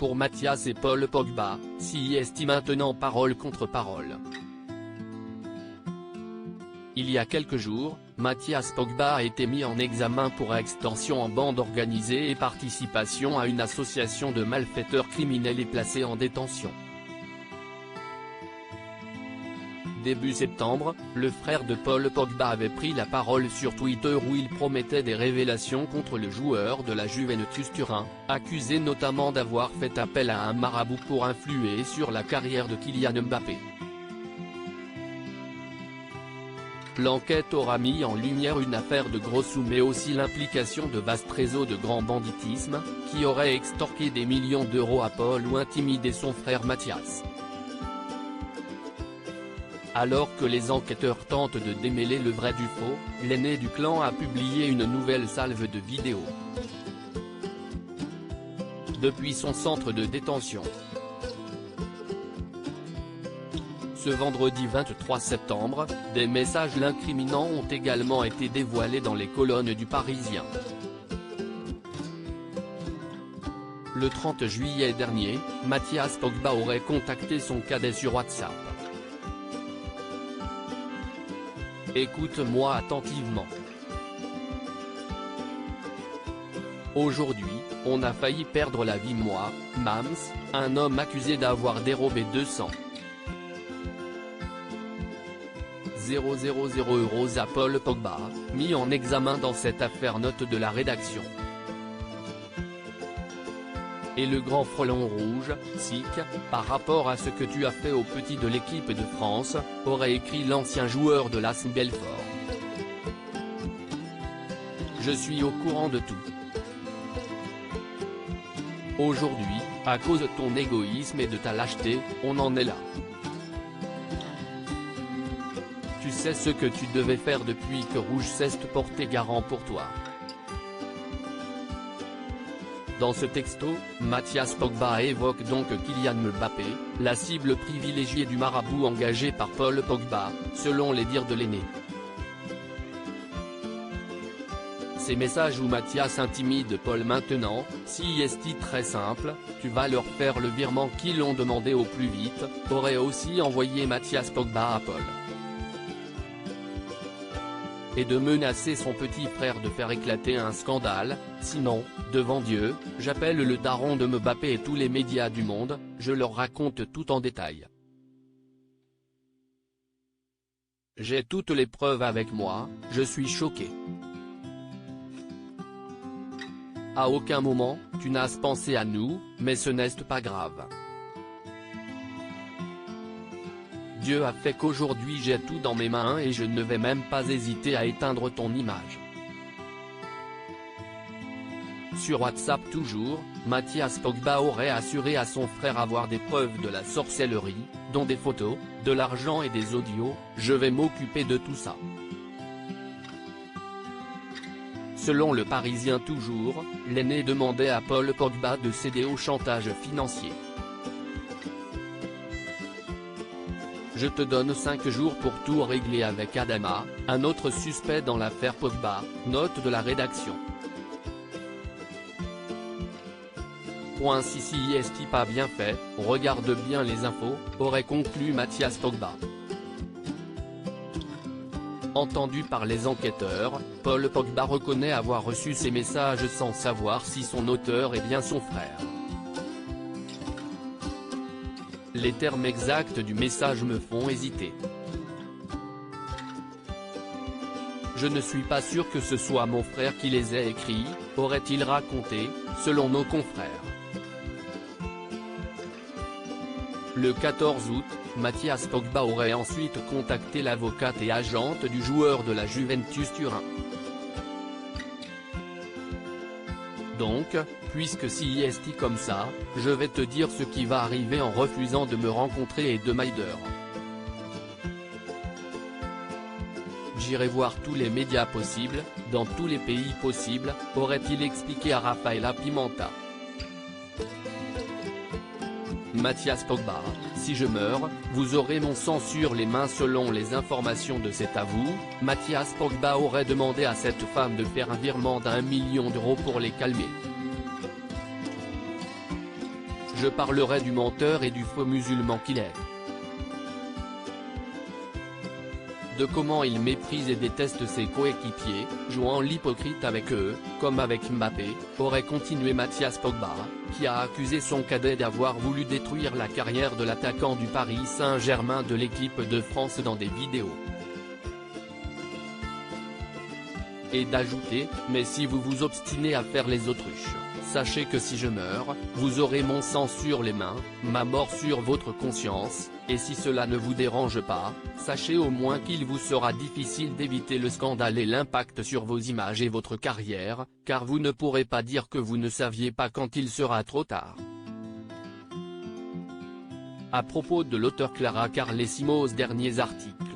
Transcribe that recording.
pour Mathias et Paul Pogba, CIST maintenant parole contre parole. Il y a quelques jours, Mathias Pogba a été mis en examen pour extorsion en bande organisée et participation à une association de malfaiteurs criminels et placé en détention. Début septembre, le frère de Paul Pogba avait pris la parole sur Twitter où il promettait des révélations contre le joueur de la Juventus Turin, accusé notamment d'avoir fait appel à un marabout pour influer sur la carrière de Kylian Mbappé. L'enquête aura mis en lumière une affaire de gros sous mais aussi l'implication de vastes réseaux de grand banditisme, qui auraient extorqué des millions d'euros à Paul ou intimidé son frère Mathias. Alors que les enquêteurs tentent de démêler le vrai du faux, l'aîné du clan a publié une nouvelle salve de vidéos. Depuis son centre de détention. Ce vendredi 23 septembre, des messages l'incriminant ont également été dévoilés dans les colonnes du Parisien. Le 30 juillet dernier, Mathias Pogba aurait contacté son cadet sur WhatsApp. Écoute-moi attentivement. Aujourd'hui, on a failli perdre la vie moi, Mams, un homme accusé d'avoir dérobé 200 000 € à Paul Pogba, mis en examen dans cette affaire, note de la rédaction. Et le grand frelon rouge, SIC, par rapport à ce que tu as fait aux petits de l'équipe de France, aurait écrit l'ancien joueur de l'AS Belfort. Je suis au courant de tout. Aujourd'hui, à cause de ton égoïsme et de ta lâcheté, on en est là. Tu sais ce que tu devais faire depuis que Rouge s'est porté garant pour toi. Dans ce texto, Mathias Pogba évoque donc Kylian Mbappé, la cible privilégiée du marabout engagé par Paul Pogba, selon les dires de l'aîné. Ces messages où Mathias intimide Paul maintenant, CIST très simple, tu vas leur faire le virement qu'ils l'ont demandé au plus vite, aurait aussi envoyé Mathias Pogba à Paul. Et de menacer son petit frère de faire éclater un scandale, sinon, devant Dieu, j'appelle le daron de Mbappé et tous les médias du monde, je leur raconte tout en détail. J'ai toutes les preuves avec moi, je suis choqué. À aucun moment, tu n'as pensé à nous, mais ce n'est pas grave. Dieu a fait qu'aujourd'hui j'ai tout dans mes mains et je ne vais même pas hésiter à éteindre ton image. Sur WhatsApp toujours, Mathias Pogba aurait assuré à son frère avoir des preuves de la sorcellerie, dont des photos, de l'argent et des audios, je vais m'occuper de tout ça. Selon le Parisien toujours, l'aîné demandait à Paul Pogba de céder au chantage financier. Je te donne 5 jours pour tout régler avec Adama, un autre suspect dans l'affaire Pogba, note de la rédaction. Si CIST pas bien fait, regarde bien les infos, aurait conclu Mathias Pogba. Entendu par les enquêteurs, Paul Pogba reconnaît avoir reçu ces messages sans savoir si son auteur est bien son frère. Les termes exacts du message me font hésiter. Je ne suis pas sûr que ce soit mon frère qui les ait écrits, aurait-il raconté, selon nos confrères. Le 14 août, Mathias Pogba aurait ensuite contacté l'avocate et agente du joueur de la Juventus Turin. Donc, puisque CIST comme ça, je vais te dire ce qui va arriver en refusant de me rencontrer et de m'aider. J'irai voir tous les médias possibles, dans tous les pays possibles, aurait-il expliqué à Rafaela Pimenta. Mathias Pogba, si je meurs, vous aurez mon sang sur les mains. Selon les informations de cet avou, Mathias Pogba aurait demandé à cette femme de faire un virement d'1 million d'euros pour les calmer. je parlerai du menteur et du faux musulman qu'il est. De comment il méprise et déteste ses coéquipiers, jouant l'hypocrite avec eux, comme avec Mbappé, aurait continué Mathias Pogba, qui a accusé son cadet d'avoir voulu détruire la carrière de l'attaquant du Paris Saint-Germain de l'équipe de France dans des vidéos. Et d'ajouter, mais si vous vous obstinez à faire les autruches, sachez que si je meurs, vous aurez mon sang sur les mains, ma mort sur votre conscience, et si cela ne vous dérange pas, sachez au moins qu'il vous sera difficile d'éviter le scandale et l'impact sur vos images et votre carrière, car vous ne pourrez pas dire que vous ne saviez pas quand il sera trop tard. À propos de l'auteur Clara Carlesimo aux derniers articles.